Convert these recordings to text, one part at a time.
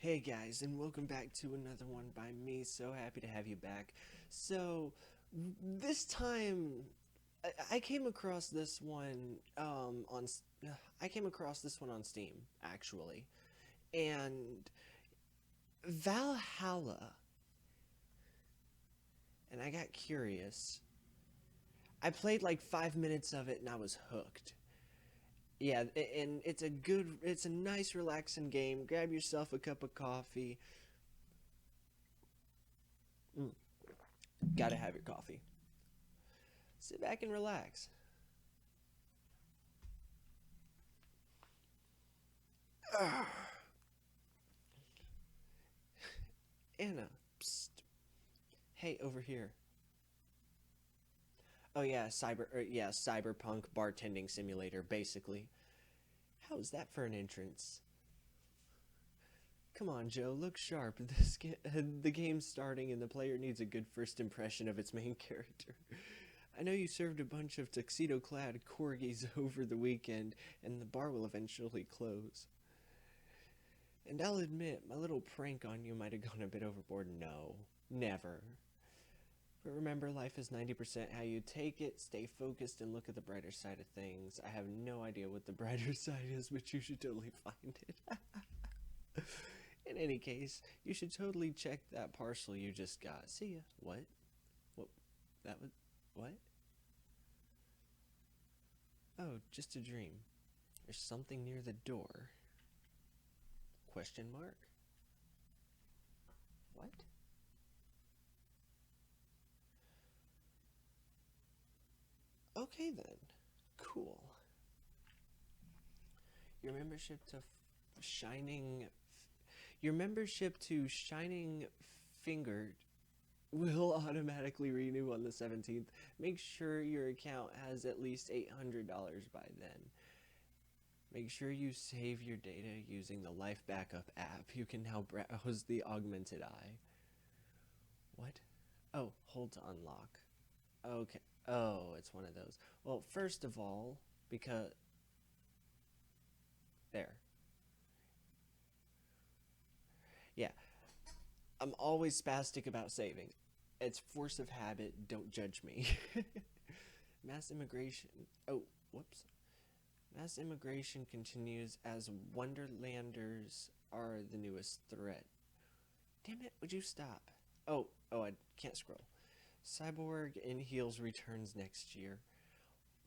Hey guys, and welcome back to another one by me. So happy to have you back. So, this time I came across this one I came across this one on Steam actually. And Valhalla, and I got curious. I played like 5 minutes of it and I was hooked. Yeah, and it's a nice relaxing game. Grab yourself a cup of coffee. Mm, gotta have your coffee. Sit back and relax. Anna, psst. Hey, over here. Oh yeah, Cyberpunk bartending simulator, basically. How is that for an entrance? Come on, Joe, look sharp. The game's starting and the player needs a good first impression of its main character. I know you served a bunch of tuxedo-clad corgis over the weekend, and the bar will eventually close. And I'll admit, my little prank on you might have gone a bit overboard. No, never. But remember, life is 90% how you take it, stay focused, and look at the brighter side of things. I have no idea what the brighter side is, but you should totally find it. In any case, you should totally check that parcel you just got. See ya. What? What? That was. What? Oh, just a dream. There's something near the door. Question mark? What? Okay then. Cool. Your membership to Shining your membership to Shining Fingered will automatically renew on the 17th. Make sure your account has at least $800 by then. Make sure you save your data using the Life Backup app. You can now browse the augmented eye. What? Oh, hold to unlock. Okay. Oh, it's one of those. Well, first of all, because there. Yeah, I'm always spastic about saving. It's force of habit. Don't judge me. Mass immigration. Oh, whoops. Mass immigration continues as Wonderlanders are the newest threat. Damn it, would you stop? I can't scroll. Cyborg in Heels returns next year.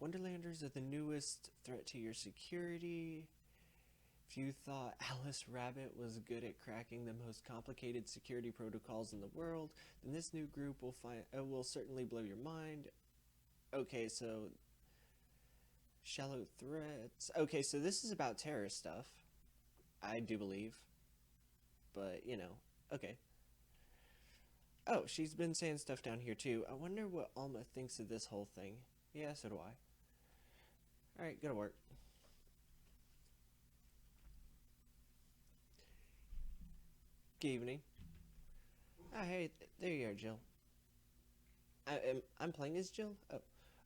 Wonderlanders are the newest threat to your security. If you thought Alice Rabbit was good at cracking the most complicated security protocols in the world, then this new group will certainly blow your mind. Okay, so shallow threats. Okay, so this is about terrorist stuff. I do believe, but okay. Oh, she's been saying stuff down here too. I wonder what Alma thinks of this whole thing. Yeah, so do I. All right, go to work. Good evening. Oh, hey, there you are, Jill. I'm playing as Jill.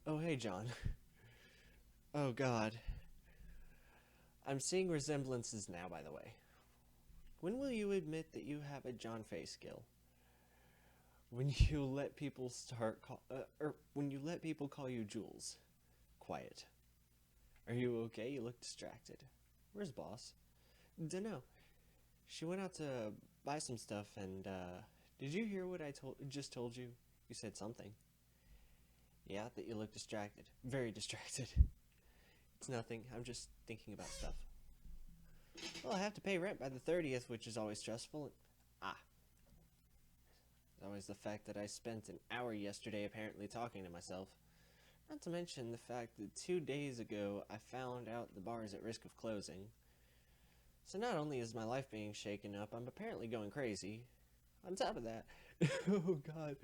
Oh, hey, John. Oh God, I'm seeing resemblances now. By the way, when will you admit that you have a John Fay skill? When you let people when you let people call you Jules. Quiet. Are you okay? You look distracted. Where's boss? Dunno. She went out to buy some stuff and did you hear what I just told you? You said something. Yeah, that you look distracted. Very distracted. It's nothing. I'm just thinking about stuff. Well, I have to pay rent by the 30th, which is always stressful. Ah, it's always the fact that I spent an hour yesterday apparently talking to myself. Not to mention the fact that 2 days ago I found out the bar is at risk of closing. So not only is my life being shaken up, I'm apparently going crazy. On top of that, oh God,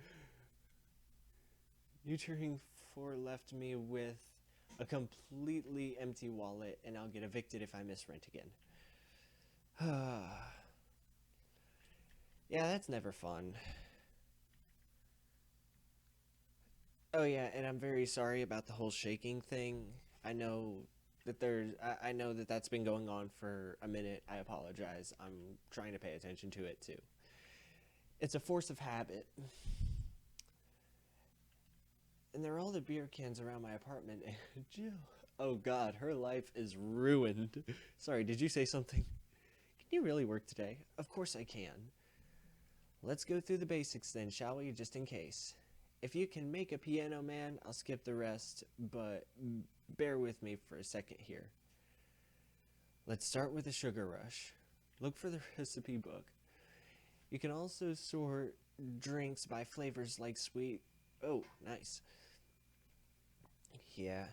you turning 4 left me with a completely empty wallet, and I'll get evicted if I miss rent again. Yeah, that's never fun. Oh yeah, and I'm very sorry about the whole shaking thing. I know that there's. I know that that's been going on for a minute. I apologize. I'm trying to pay attention to it too. It's a force of habit. And there are all the beer cans around my apartment. And Jill. Oh God, her life is ruined. Sorry, did you say something? Can you really work today? Of course I can. Let's go through the basics then, shall we, just in case. If you can make a piano man, I'll skip the rest, but bear with me for a second here. Let's start with the sugar rush. Look for the recipe book. You can also sort drinks by flavors like sweet. Oh, nice. Yeah.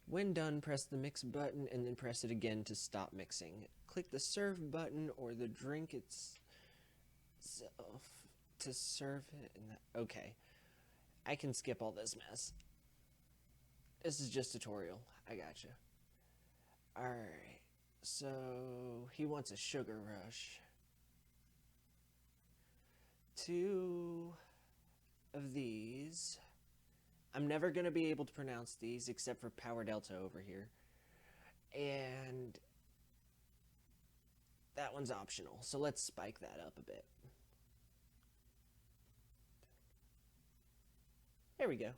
When done, press the mix button and then press it again to stop mixing. Click the serve button or the drink itself to serve it. Okay. I can skip all this mess. This is just tutorial. I gotcha. Alright. So, he wants a sugar rush. 2 of these. I'm never going to be able to pronounce these except for Power Delta over here. And that one's optional. So let's spike that up a bit. There we go.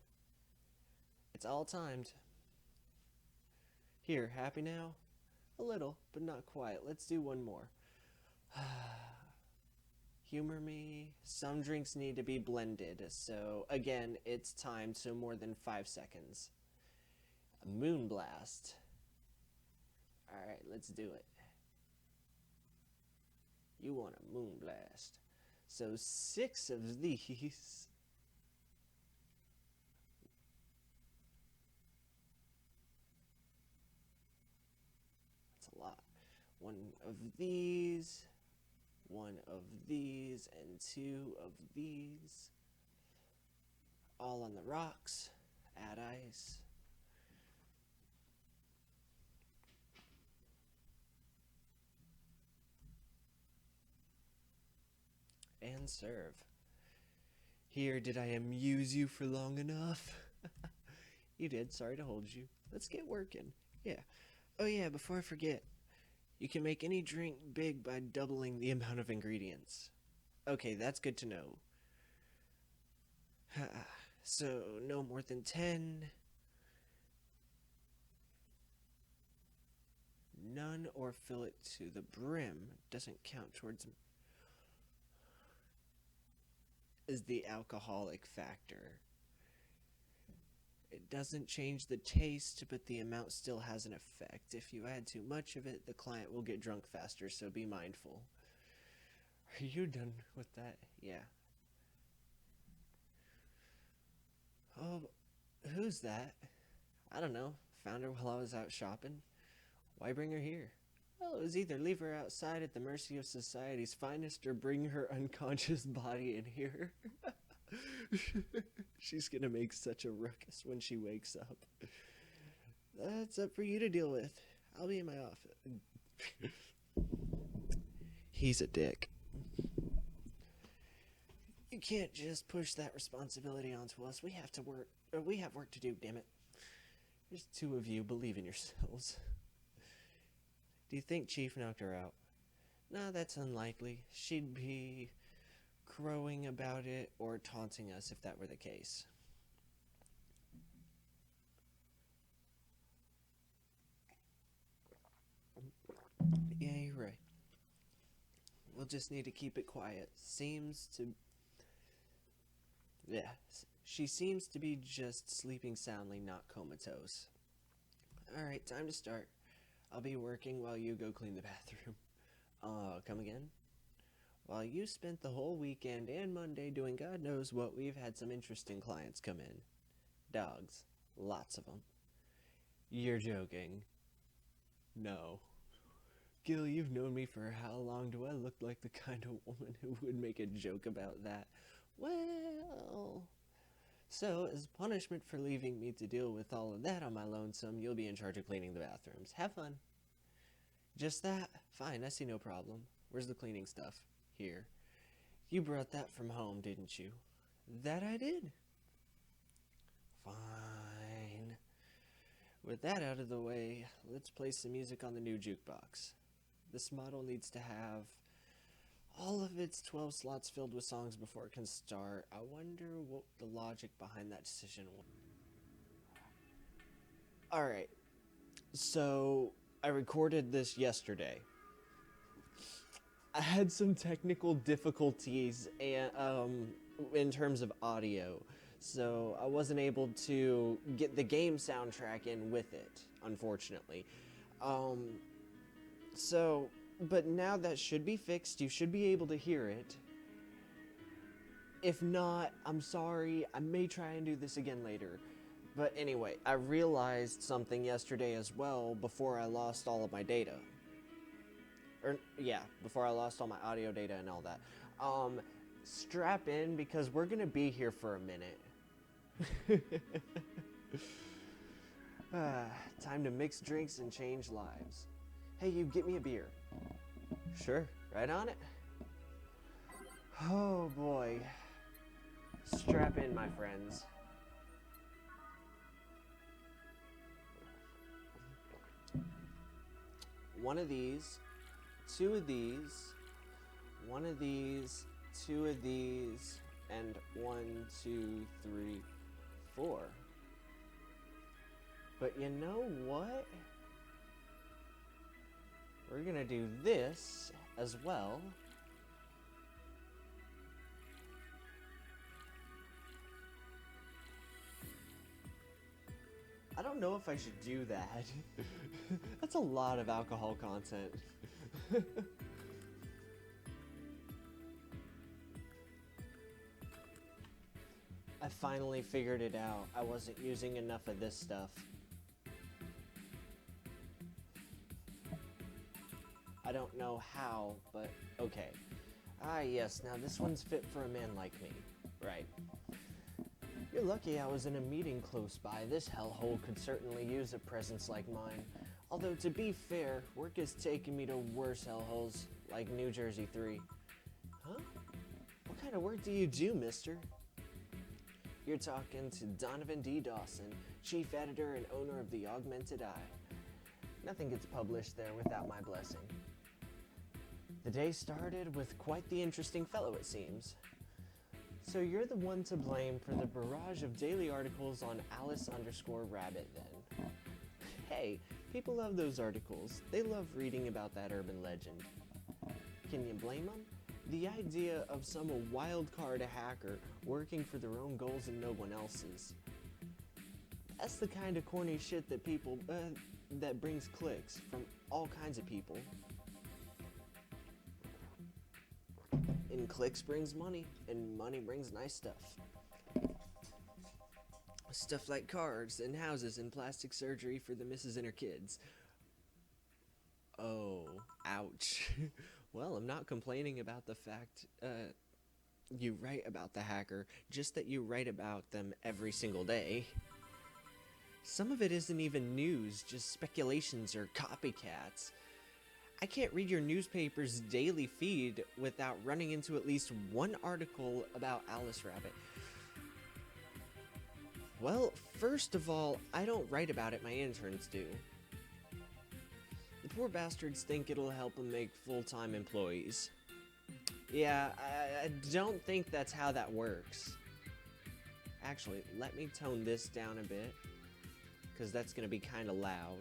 It's all timed. Here, happy now? A little, but not quite. Let's do one more. Humor me. Some drinks need to be blended. So, again, it's timed, so more than 5 seconds. A moon blast. Alright, let's do it. You want a moon blast. So, 6 of these. That's a lot. 1 of these. 1 of these and 2 of these. All on the rocks. Add ice. And serve. Here, did I amuse you for long enough? You did. Sorry to hold you. Let's get working. Yeah. Oh yeah, before I forget. You can make any drink big by doubling the amount of ingredients. Okay, that's good to know. So, no more than 10. None or fill it to the brim. Doesn't count towards... is the alcoholic factor. It doesn't change the taste, but the amount still has an effect. If you add too much of it, the client will get drunk faster, so be mindful. Are you done with that? Yeah. Oh, who's that? I don't know. Found her while I was out shopping. Why bring her here? Well, it was either leave her outside at the mercy of society's finest or bring her unconscious body in here. She's gonna make such a ruckus when she wakes up. That's up for you to deal with. I'll be in my office. He's a dick. You can't just push that responsibility onto us. We have work to do, damn it. There's 2 of you. Believe in yourselves. Do you think Chief knocked her out? No, that's unlikely. She'd be crowing about it or taunting us if that were the case. Yeah, you're right. We'll just need to keep it quiet. She seems to be just sleeping soundly, not comatose. Alright, time to start. I'll be working while you go clean the bathroom. Come again? While you spent the whole weekend and Monday doing God knows what, we've had some interesting clients come in. Dogs. Lots of them. You're joking. No. Gil, you've known me for how long? Do I look like the kind of woman who would make a joke about that? Well... So, as punishment for leaving me to deal with all of that on my lonesome, you'll be in charge of cleaning the bathrooms. Have fun. Just that? Fine, I see no problem. Where's the cleaning stuff? Here. You brought that from home, didn't you? That I did. Fine. With that out of the way, let's play some music on the new jukebox. This model needs to have all of its 12 slots filled with songs before it can start. I wonder what the logic behind that decision was. Alright, so I recorded this yesterday. I had some technical difficulties in terms of audio, so I wasn't able to get the game soundtrack in with it, unfortunately. But now that should be fixed. You should be able to hear it. If not, I'm sorry. I may try and do this again later. But anyway, I realized something yesterday as well before I lost all of my data. Before I lost all my audio data and all that. Strap in because we're gonna be here for a minute. Time to mix drinks and change lives. Hey, you get me a beer. Sure, right on it. Oh boy. Strap in, my friends. One of these, two of these, one of these, two of these, and 1, 2, 3, 4. But you know what? We're gonna do this as well. I don't know if I should do that. That's a lot of alcohol content. I finally figured it out. I wasn't using enough of this stuff. I don't know how, but okay. Ah yes, now this one's fit for a man like me. Right. You're lucky I was in a meeting close by. This hellhole could certainly use a presence like mine. Although to be fair, work has taken me to worse hellholes, like New Jersey 3. Huh? What kind of work do you do, mister? You're talking to Donovan D. Dawson, chief editor and owner of the Augmented Eye. Nothing gets published there without my blessing. The day started with quite the interesting fellow, it seems. So you're the one to blame for the barrage of daily articles on Alice_Rabbit then. Hey, people love those articles. They love reading about that urban legend. Can you blame them? The idea of some wild card hacker working for their own goals and no one else's. That's the kind of corny shit that that brings clicks from all kinds of people. And clicks brings money, and money brings nice stuff. Stuff like cars and houses and plastic surgery for the missus and her kids. Oh, ouch. Well, I'm not complaining about the fact you write about the hacker, just that you write about them every single day. Some of it isn't even news, just speculations or copycats. I can't read your newspaper's daily feed without running into at least one article about Alice Rabbit. Well, first of all, I don't write about it, my interns do. The poor bastards think it'll help them make full-time employees. Yeah, I don't think that's how that works. Actually, let me tone this down a bit, because that's going to be kind of loud.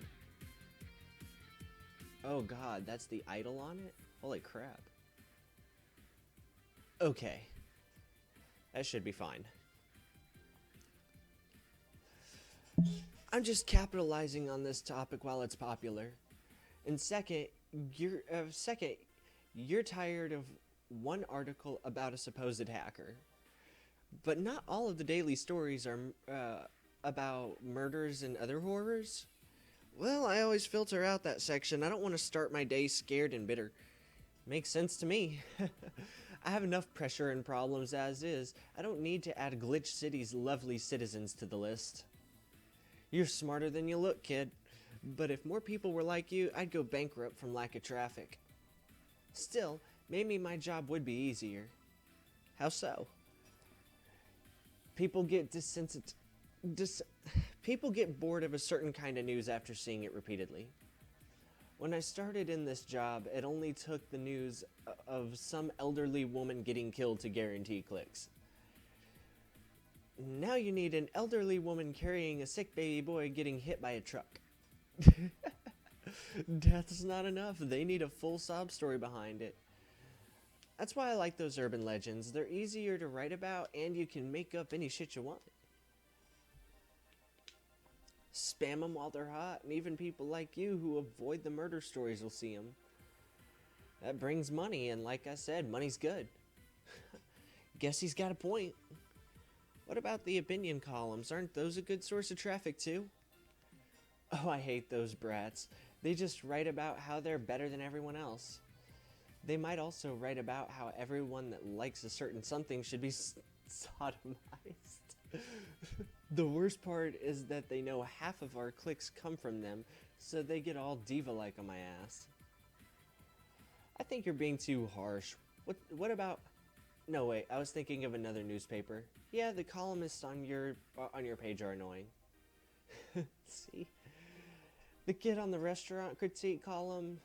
Oh god, that's the idol on it? Holy crap. Okay. That should be fine. I'm just capitalizing on this topic while it's popular. And second, you're tired of one article about a supposed hacker. But not all of the daily stories are about murders and other horrors. Well, I always filter out that section. I don't want to start my day scared and bitter. Makes sense to me. I have enough pressure and problems as is. I don't need to add Glitch City's lovely citizens to the list. You're smarter than you look, kid. But if more people were like you, I'd go bankrupt from lack of traffic. Still, maybe my job would be easier. How so? People get People get bored of a certain kind of news after seeing it repeatedly. When I started in this job, it only took the news of some elderly woman getting killed to guarantee clicks. Now you need an elderly woman carrying a sick baby boy getting hit by a truck. Death's not enough. They need a full sob story behind it. That's why I like those urban legends. They're easier to write about, and you can make up any shit you want. Spam them while they're hot, and even people like you who avoid the murder stories will see them. That brings money, and like I said, money's good. Guess he's got a point. What about the opinion columns? Aren't those a good source of traffic too? Oh, I hate those brats. They just write about how they're better than everyone else. They might also write about how everyone that likes a certain something should be sodomized. The worst part is that they know half of our clicks come from them, so they get all diva-like on my ass. I think you're being too harsh. What about... No, wait, I was thinking of another newspaper. Yeah, the columnists on your page are annoying. See? The kid on the restaurant critique column...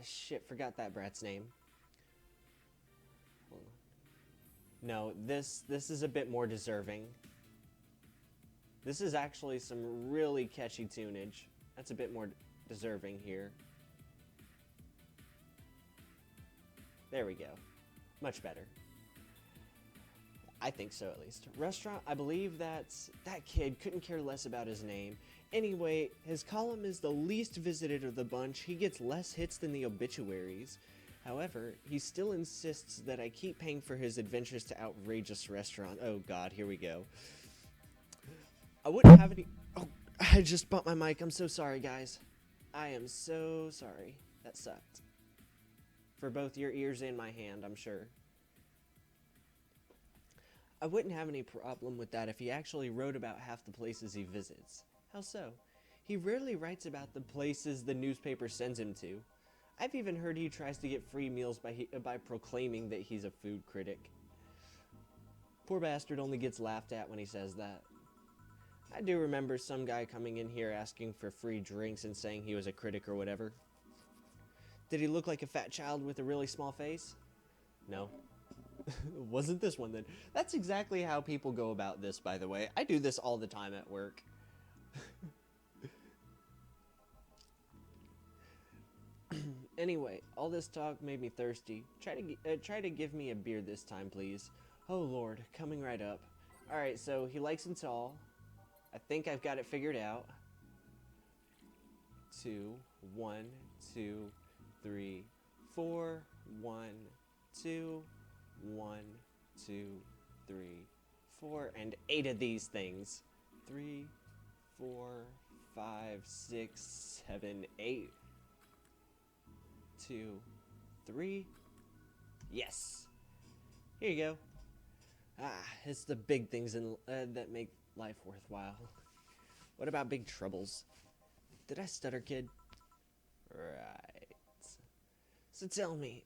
shit, forgot that brat's name. Hold on. No, this is a bit more deserving. This is actually some really catchy tunage. That's a bit more deserving here. There we go. Much better. I think so, at least. Restaurant, I believe that kid couldn't care less about his name. Anyway, his column is the least visited of the bunch. He gets less hits than the obituaries. However, he still insists that I keep paying for his adventures to outrageous restaurant. Oh god, here we go. I wouldn't have any... Oh, I just bumped my mic. I'm so sorry, guys. I am so sorry. That sucked. For both your ears and my hand, I'm sure. I wouldn't have any problem with that if he actually wrote about half the places he visits. How so? He rarely writes about the places the newspaper sends him to. I've even heard he tries to get free meals by proclaiming that he's a food critic. Poor bastard only gets laughed at when he says that. I do remember some guy coming in here asking for free drinks and saying he was a critic or whatever. Did he look like a fat child with a really small face? No. Wasn't this one then? That's exactly how people go about this, by the way. I do this all the time at work. Anyway, all this talk made me thirsty. Try to give me a beer this time, please. Oh lord, coming right up. Alright, so he likes them tall. I think I've got it figured out. 2, 1, 2, 3, 4, 1, 2, 1, 2, 3, 4, and 8 of these things. 3, 4, 5, 6, 7, 8. 2, 3. Yes. Here you go. It's the big things that make life worthwhile. What about big troubles? Did I stutter, kid? Right. So tell me,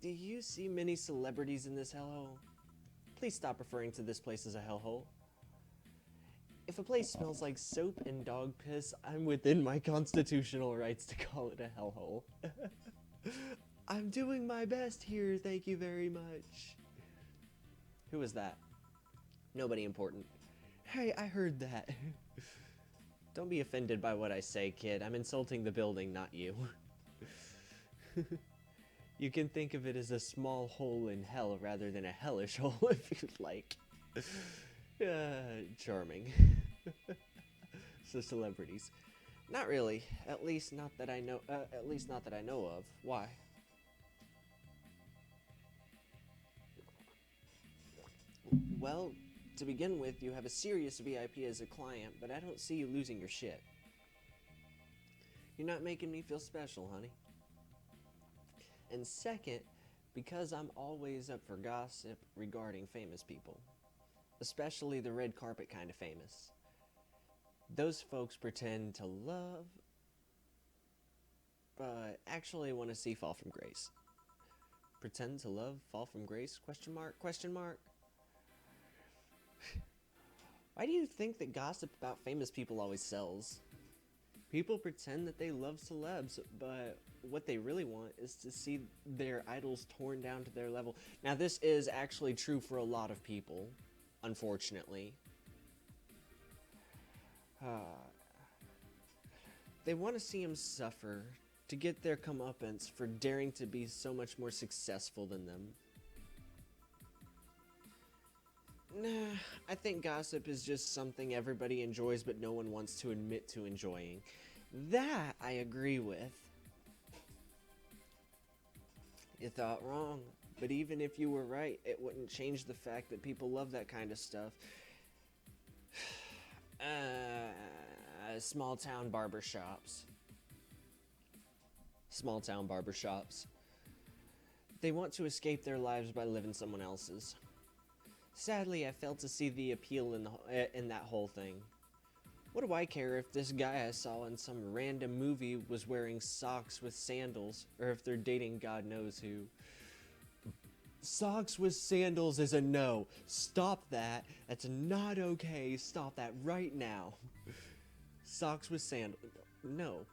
do you see many celebrities in this hellhole? Please stop referring to this place as a hellhole. If a place smells like soap and dog piss, I'm within my constitutional rights to call it a hellhole. I'm doing my best here, thank you very much. Who was that? Nobody important. Hey, I heard that. Don't be offended by what I say, kid. I'm insulting the building, not you. You can think of it as a small hole in hell rather than a hellish hole if you'd like. Charming. So celebrities. Not really. At least not that I know of. Why? Well, to begin with, you have a serious VIP as a client, but I don't see you losing your shit. You're not making me feel special, honey. And second, because I'm always up for gossip regarding famous people. Especially the red carpet kind of famous. Those folks pretend to love, but actually want to see fall from grace. Pretend to love, fall from grace? Question mark? Question mark? Why do you think that gossip about famous people always sells? People pretend that they love celebs, but what they really want is to see their idols torn down to their level. Now, this is actually true for a lot of people, unfortunately. They want to see him suffer to get their comeuppance for daring to be so much more successful than them. Nah, I think gossip is just something everybody enjoys but no one wants to admit to enjoying. That I agree with. You thought wrong, but even if you were right, it wouldn't change the fact that people love that kind of stuff. Small town barbershops. Small town barbershops. They want to escape their lives by living someone else's. Sadly, I failed to see the appeal in that whole thing. What do I care if this guy I saw in some random movie was wearing socks with sandals, or if they're dating God knows who? Socks with sandals is a no. Stop that. That's not okay. Stop that right now. Socks with sandals. No.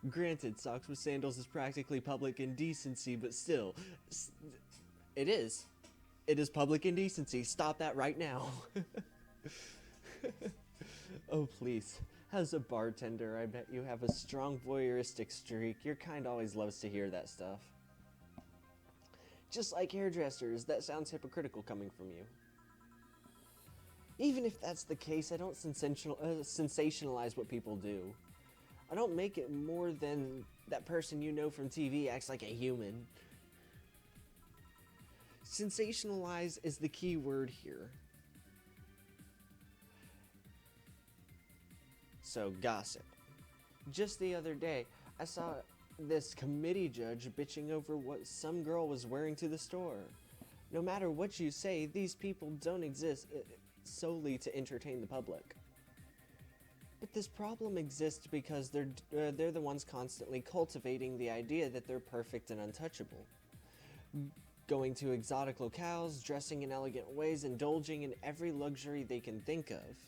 Granted, socks with sandals is practically public indecency, but still. It is. It is public indecency. Stop that right now. Oh, please. As a bartender, I bet you have a strong voyeuristic streak. Your kind always loves to hear that stuff. Just like hairdressers, that sounds hypocritical coming from you. Even if that's the case, I don't sensationalize what people do. I don't make it more than that person you know from TV acts like a human. Sensationalize is the key word here. So, gossip. Just the other day, I saw this committee judge bitching over what some girl was wearing to the store. No matter what you say, these people don't exist solely to entertain the public. But this problem exists because they're the ones constantly cultivating the idea that they're perfect and untouchable. Going to exotic locales, dressing in elegant ways, indulging in every luxury they can think of.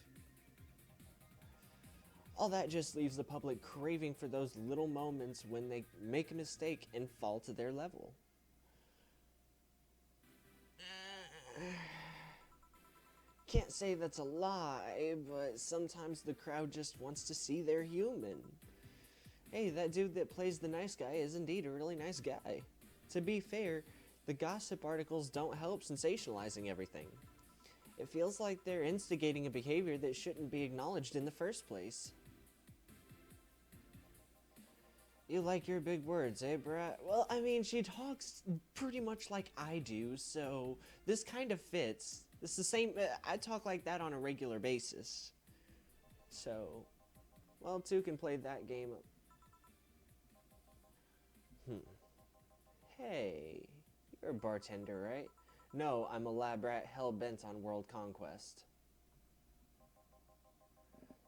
All that just leaves the public craving for those little moments when they make a mistake and fall to their level. Can't say that's a lie, but sometimes the crowd just wants to see they're human. Hey, that dude that plays the nice guy is indeed a really nice guy. To be fair, the gossip articles don't help sensationalizing everything. It feels like they're instigating a behavior that shouldn't be acknowledged in the first place. You like your big words, eh, Brat? Well, I mean, she talks pretty much like I do, so this kind of fits. It's the same, I talk like that on a regular basis. So, well, two can play that game. Hey, you're a bartender, right? No, I'm a lab rat hell-bent on world conquest.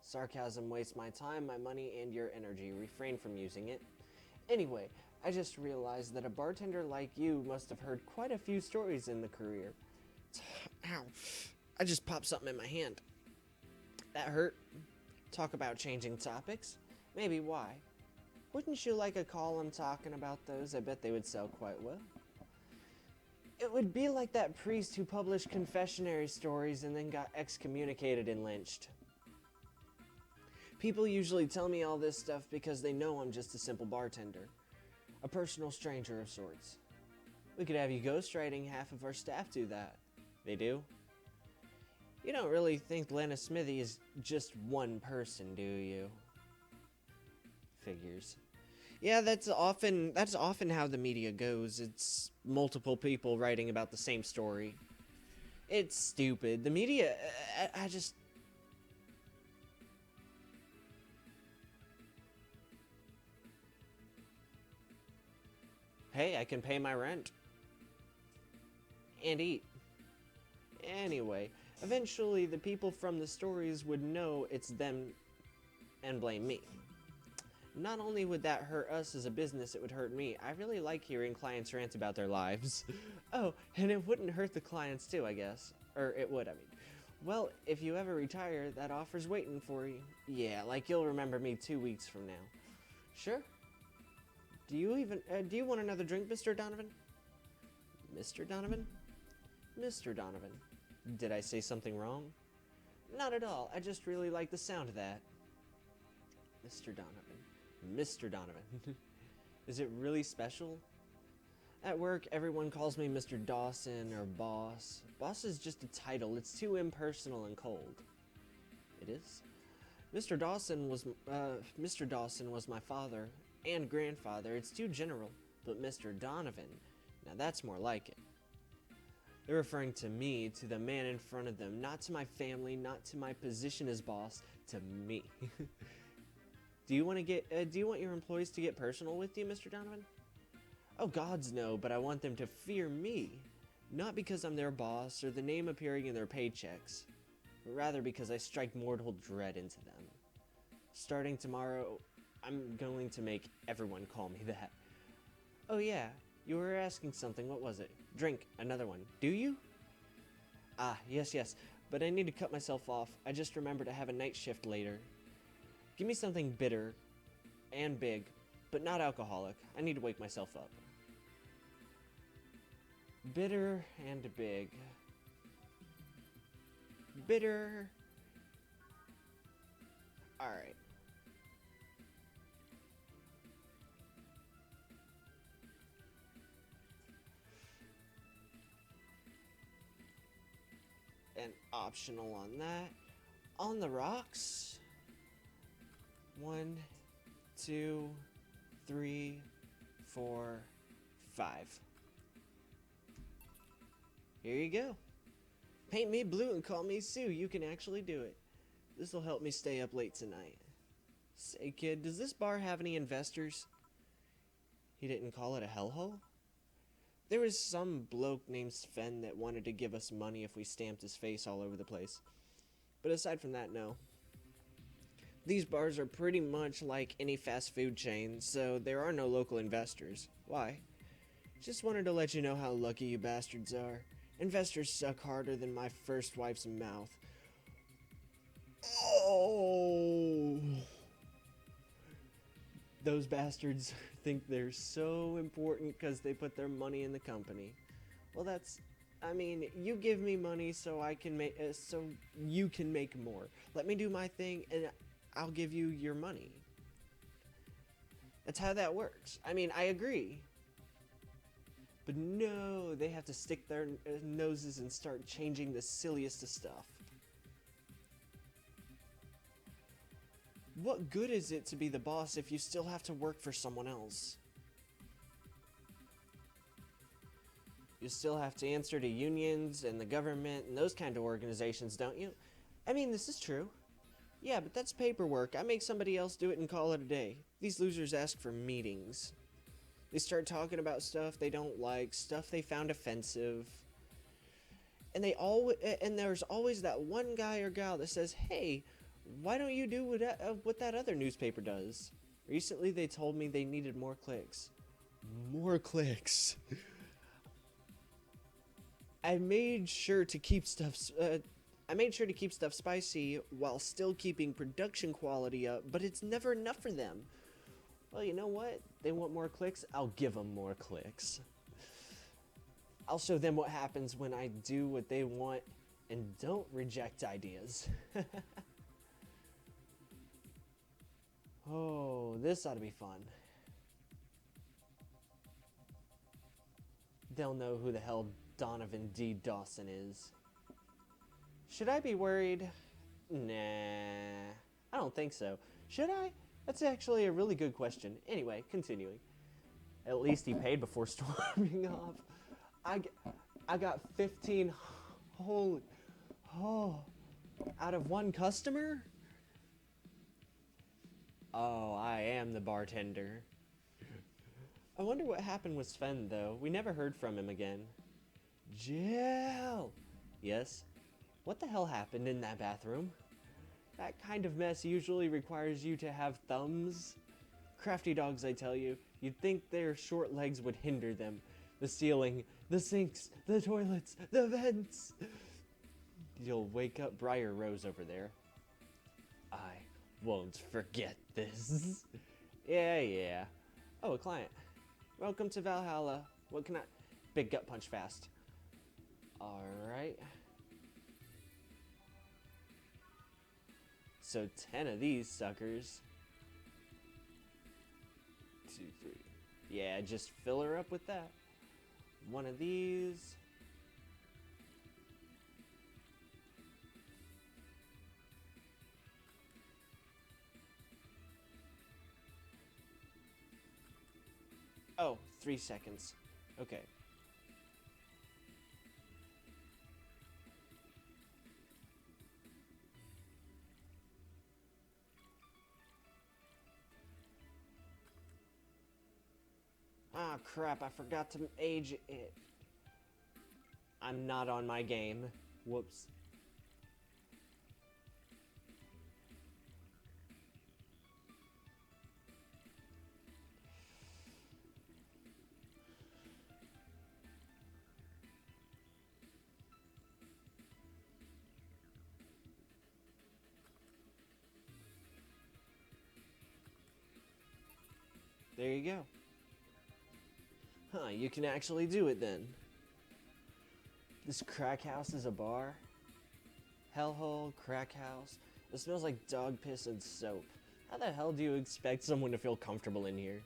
Sarcasm wastes my time, my money, and your energy. Refrain from using it. Anyway, I just realized that a bartender like you must have heard quite a few stories in the career. Ow. I just popped something in my hand. That hurt. Talk about changing topics? Maybe why? Wouldn't you like a column talking about those? I bet they would sell quite well. It would be like that priest who published confessionary stories and then got excommunicated and lynched. People usually tell me all this stuff because they know I'm just a simple bartender. A personal stranger of sorts. We could have you ghostwriting half of our staff do that. They do? You don't really think Lana Smithy is just one person, do you? Figures. Yeah, that's often how the media goes. It's multiple people writing about the same story. It's stupid. The media, I just... Hey, I can pay my rent. And eat. Anyway, eventually the people from the stories would know it's them and blame me. Not only would that hurt us as a business, it would hurt me. I really like hearing clients rant about their lives. Oh, and it wouldn't hurt the clients too, I guess. Or it would, I mean. Well, if you ever retire, that offer's waiting for you. Yeah, like you'll remember me 2 weeks from now. Sure. Do you want another drink, Mr. Donovan? Mr. Donovan? Mr. Donovan. Did I say something wrong? Not at all. I just really like the sound of that. Mr. Donovan. Mr. Donovan. Is it really special? At work, everyone calls me Mr. Dawson or Boss. Boss is just a title. It's too impersonal and cold. It is? Mr. Dawson was my father and grandfather. It's too general. But Mr. Donovan, now that's more like it. They're referring to me, to the man in front of them, not to my family, not to my position as boss, to me. Do you want your employees to get personal with you, Mr. Donovan? Oh, gods no, but I want them to fear me. Not because I'm their boss or the name appearing in their paychecks, but rather because I strike mortal dread into them. Starting tomorrow, I'm going to make everyone call me that. Oh yeah, you were asking something. What was it? Drink, another one. Do you? Ah, yes, but I need to cut myself off. I just remembered to have a night shift later. Give me something bitter and big, but not alcoholic. I need to wake myself up. Bitter and big. Bitter. Alright. And optional on that. On the rocks. 1, 2, 3, 4, 5. Here you go. Paint me blue and call me Sue. You can actually do it. This will help me stay up late tonight. Say, kid, does this bar have any investors? He didn't call it a hellhole? There was some bloke named Sven that wanted to give us money if we stamped his face all over the place. But aside from that, no. These bars are pretty much like any fast food chain, so there are no local investors. Why? Just wanted to let you know how lucky you bastards are. Investors suck harder than my first wife's mouth. Oh! Those bastards think they're so important because they put their money in the company. Well, you give me money so I can so you can make more. Let me do my thing and I'll give you your money. That's how that works. I agree. But no, they have to stick their noses and start changing the silliest of stuff. What good is it to be the boss if you still have to work for someone else? You still have to answer to unions and the government and those kind of organizations, don't you? This is true. Yeah, but that's paperwork. I make somebody else do it and call it a day. These losers ask for meetings. They start talking about stuff they don't like, stuff they found offensive. And there's always that one guy or gal that says, "Hey, why don't you do what that other newspaper does?" Recently, they told me they needed more clicks. More clicks. I made sure to keep stuff spicy while still keeping production quality up, but it's never enough for them. Well, you know what? They want more clicks. I'll give them more clicks. I'll show them what happens when I do what they want and don't reject ideas. Oh, this ought to be fun. They'll know who the hell Donovan D. Dawson is. Should I be worried? Nah, I don't think so. Should I? That's actually a really good question. Anyway, continuing. At least he paid before storming off. I got 15 out of one customer? Oh, I am the bartender. I wonder what happened with Sven, though. We never heard from him again. Jill! Yes? What the hell happened in that bathroom? That kind of mess usually requires you to have thumbs. Crafty dogs, I tell you. You'd think their short legs would hinder them. The ceiling, the sinks, the toilets, the vents. You'll wake up Briar Rose over there. I won't forget this. Yeah. Oh, a client. Welcome to Valhalla. What can I... Big gut punch fast. Alright. So 10 of these suckers. 2, 3. Yeah, just fill her up with that. One of these. Oh, 3 seconds. Okay. Ah, crap, I forgot to age it. I'm not on my game. Whoops. There you go. Huh, you can actually do it then. This crack house is a bar? Hellhole, crack house. It smells like dog piss and soap. How the hell do you expect someone to feel comfortable in here?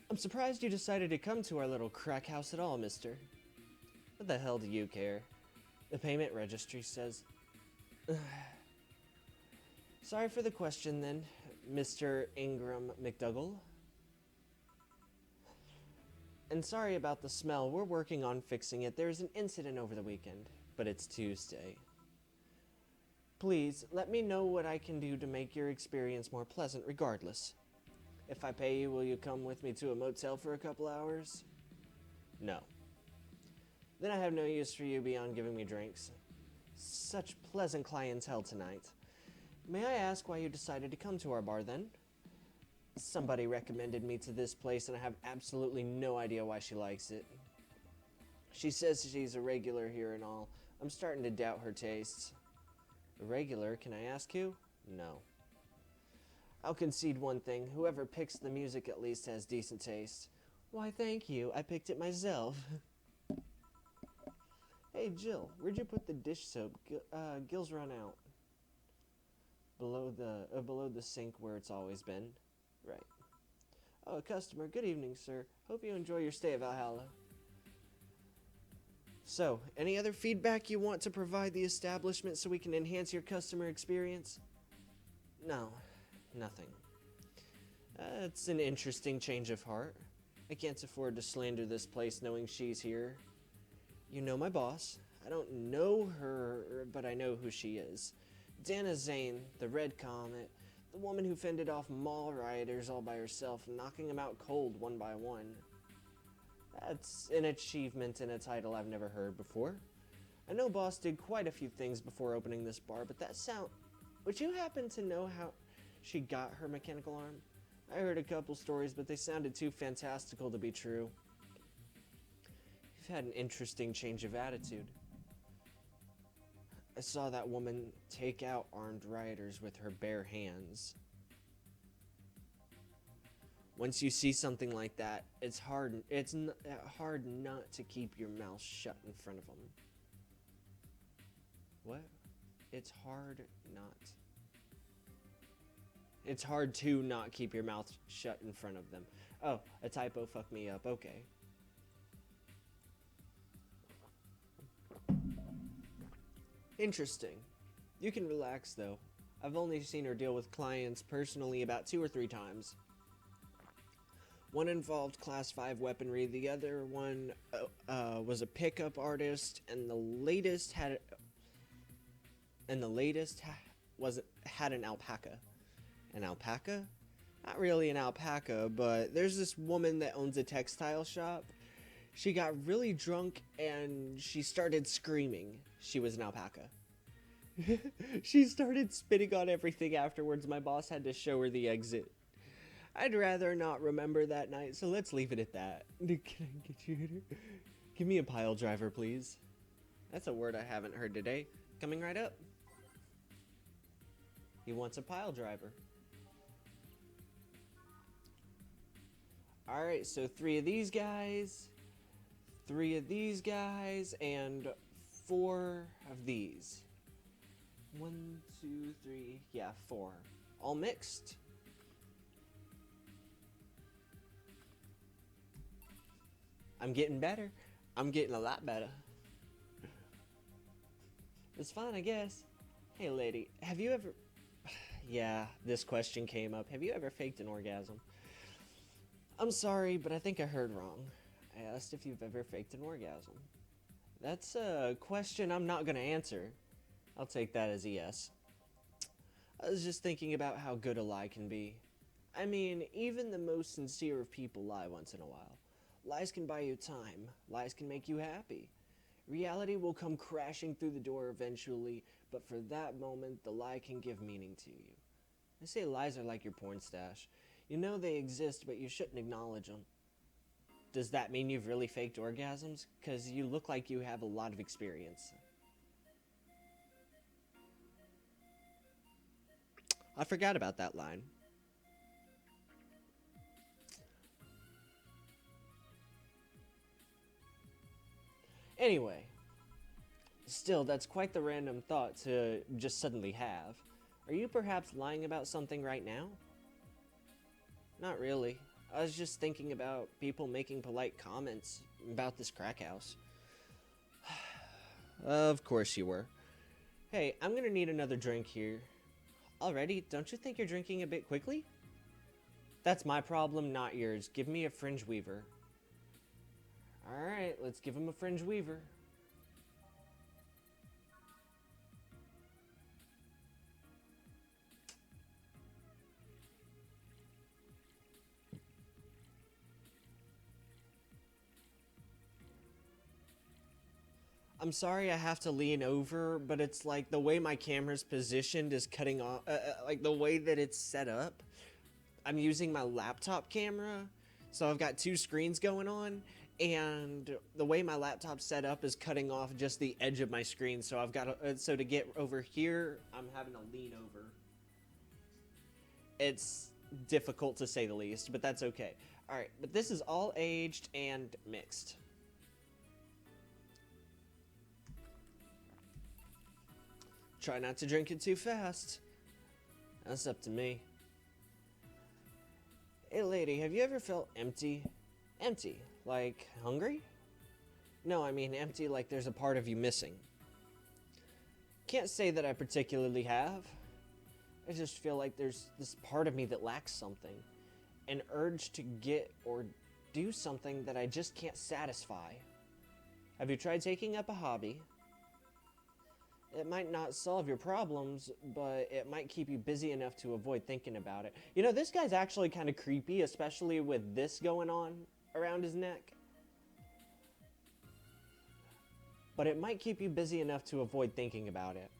I'm surprised you decided to come to our little crack house at all, mister. What the hell do you care? The payment registry says... Sorry for the question then, Mr. Ingram McDougall. And sorry about the smell, we're working on fixing it. There was an incident over the weekend, but it's Tuesday. Please, let me know what I can do to make your experience more pleasant regardless. If I pay you, will you come with me to a motel for a couple hours? No. Then I have no use for you beyond giving me drinks. Such pleasant clientele tonight. May I ask why you decided to come to our bar then? Somebody recommended me to this place and I have absolutely no idea why she likes it. She says she's a regular here and all. I'm starting to doubt her tastes. A regular? Can I ask who? No. I'll concede one thing. Whoever picks the music at least has decent taste. Why, thank you. I picked it myself. Hey, Jill, where'd you put the dish soap? Gil's run out. Below the sink where it's always been. Right. Oh, a customer. Good evening, sir. Hope you enjoy your stay at Valhalla. So, any other feedback you want to provide the establishment so we can enhance your customer experience? No, nothing. It's an interesting change of heart. I can't afford to slander this place knowing she's here. You know my boss. I don't know her, but I know who she is. Dana Zane, the Red Comet, the woman who fended off mall rioters all by herself, knocking them out cold one by one. That's an achievement and a title I've never heard before. I know Boss did quite a few things before opening this bar, but that sound... Would you happen to know how she got her mechanical arm? I heard a couple stories, but they sounded too fantastical to be true. You've had an interesting change of attitude. I saw that woman take out armed rioters with her bare hands. Once you see something like that, it's hard not to keep your mouth shut in front of them. What? It's hard to not keep your mouth shut in front of them. Oh, a typo fucked me up. Okay. Interesting. You can relax, though. I've only seen her deal with clients personally about 2 or 3 times. One involved Class 5 weaponry, the other one was a pickup artist, and the latest had an alpaca. An alpaca? Not really an alpaca, but there's this woman that owns a textile shop. She got really drunk and she started screaming. She was an alpaca. She started spitting on everything afterwards. My boss had to show her the exit. I'd rather not remember that night, so let's leave it at that. Can I get you? Give me a pile driver, please. That's a word I haven't heard today. Coming right up. He wants a pile driver. Alright, so 3 of these guys, 3 of these guys, and 4 of these. 1, 2, 3, yeah, 4. All mixed. I'm getting better. I'm getting a lot better. It's fine, I guess. Hey, lady, have you ever... Yeah, this question came up. Have you ever faked an orgasm? I'm sorry, but I think I heard wrong. I asked if you've ever faked an orgasm. That's a question I'm not going to answer. I'll take that as a yes. I was just thinking about how good a lie can be. I mean, even the most sincere of people lie once in a while. Lies can buy you time. Lies can make you happy. Reality will come crashing through the door eventually, but for that moment, the lie can give meaning to you. They say lies are like your porn stash. You know they exist, but you shouldn't acknowledge them. Does that mean you've really faked orgasms? Because you look like you have a lot of experience. I forgot about that line. Anyway, still, that's quite the random thought to just suddenly have. Are you perhaps lying about something right now? Not really. I was just thinking about people making polite comments about this crack house. Of course you were. Hey, I'm gonna need another drink here. Already? Don't you think you're drinking a bit quickly? That's my problem, not yours. Give me a fringe weaver. Alright, let's give him a fringe weaver. I'm sorry I have to lean over, but it's like the way my camera's positioned is cutting off, like the way that it's set up. I'm using my laptop camera, so I've got 2 screens going on, and the way my laptop's set up is cutting off just the edge of my screen, so I've got so to get over here, I'm having to lean over. It's difficult to say the least, but that's okay. Alright, but this is all aged and mixed. Try not to drink it too fast. That's up to me. Hey lady, have you ever felt empty? Empty? Like hungry? No, I mean empty like there's a part of you missing. Can't say that I particularly have. I just feel like there's this part of me that lacks something. An urge to get or do something that I just can't satisfy. Have you tried taking up a hobby? It might not solve your problems, but it might keep you busy enough to avoid thinking about it. You know, this guy's actually kind of creepy, especially with this going on around his neck. But it might keep you busy enough to avoid thinking about it.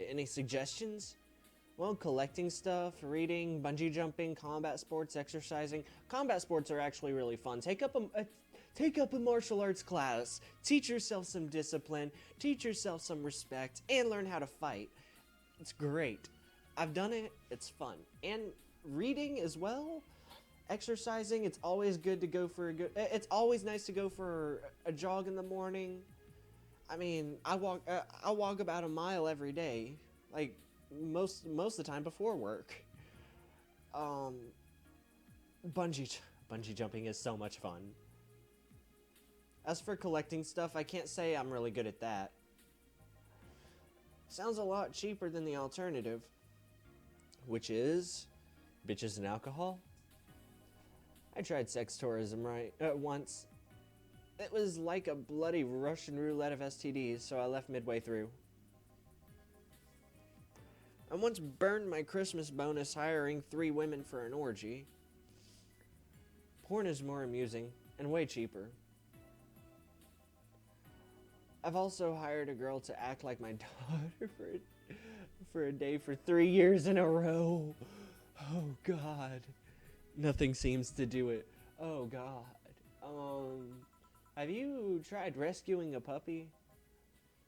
Any suggestions? Well, collecting stuff, reading, bungee jumping, combat sports, exercising. Combat sports are actually really fun. Take up a martial arts class, teach yourself some discipline, teach yourself some respect, and learn how to fight. It's great. I've done it, it's fun. And reading as well, exercising, it's always good to go for it's always nice to go for a jog in the morning. I mean, I walk about a mile every day, like most of the time before work. Bungee jumping is so much fun. As for collecting stuff, I can't say I'm really good at that. Sounds a lot cheaper than the alternative, which is bitches and alcohol. I tried sex tourism once. It was like a bloody Russian roulette of STDs, so I left midway through. I once burned my Christmas bonus hiring 3 women for an orgy. Porn is more amusing and way cheaper. I've also hired a girl to act like my daughter for a day for 3 years in a row. Oh God. Nothing seems to do it. Oh God. Have you tried rescuing a puppy?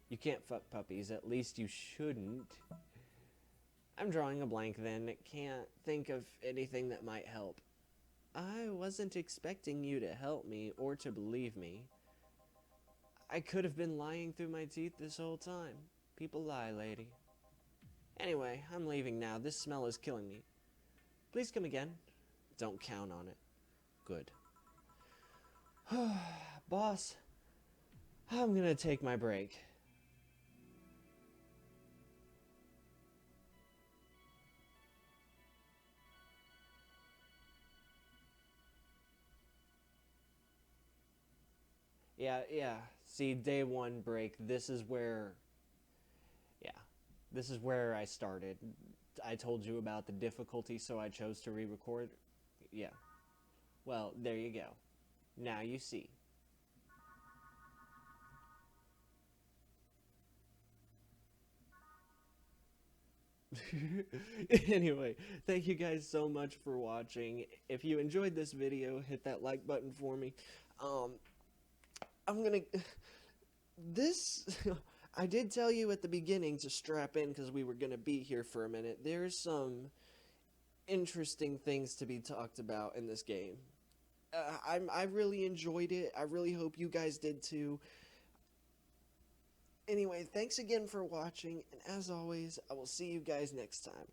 You can't fuck puppies, at least you shouldn't. I'm drawing a blank then, can't think of anything that might help. I wasn't expecting you to help me or to believe me. I could have been lying through my teeth this whole time. People lie, lady. Anyway, I'm leaving now. This smell is killing me. Please come again. Don't count on it. Good. Boss, I'm gonna take my break. Yeah. See, day one break. Yeah, this is where I started. I told you about the difficulty, so I chose to re-record. Yeah. Well, there you go. Now you see. Anyway, thank you guys so much for watching. If you enjoyed this video, hit that like button for me. Um, I'm gonna... This... I did tell you at the beginning to strap in because we were gonna be here for a minute. There's some interesting things to be talked about in this game. I really enjoyed it. I really hope you guys did too. Anyway, thanks again for watching, and as always, I will see you guys next time.